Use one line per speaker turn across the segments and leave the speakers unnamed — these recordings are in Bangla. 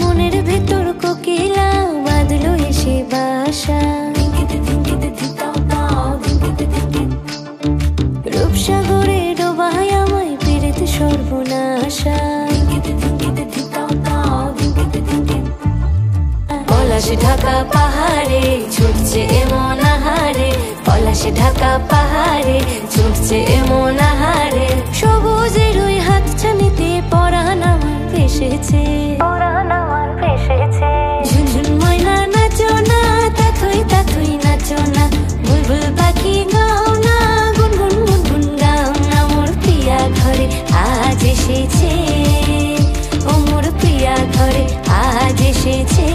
মনের ভেতর কোকিলা বাঁধলো এসে বাসা, রূপসাগরে ডোবায় আমায় পেরেতে সর্বনাশা। পলাশ ঢাকা পাহাড়ে ছুটছে এমন আহারে, পলাশ ঢাকা পাহাড়ে ছুটছে এমন আহারে। সবুজের ওই হাতছানিতে পরাণ আমার ভেসেছে, ঝুনঝুন ময়না নাচো না, তাথই তাথই নাচো না, বুলবুল পাখি গাও না, গুনগুন গুনগুন গাও না। মোর প্রিয়া ঘরে আজ এসেছে, ও মোর প্রিয়া ঘরে আজ এসেছে।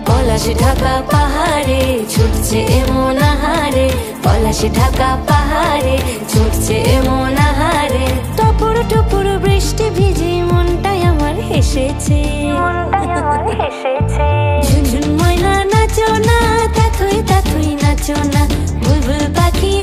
পলাশ ঢাকা পাহাড়ে ছুটছে এমন আহারে, পলাশ ঢাকা পাহাড়ে ছুটছে এমন আহারে। টপর টপর বৃষ্টি ভিজে মনটাই আমার হেসেছে, ঝুনঝুন ময়না নাচো না, তাথই তাথই নাচো না, বুলবুল পাখি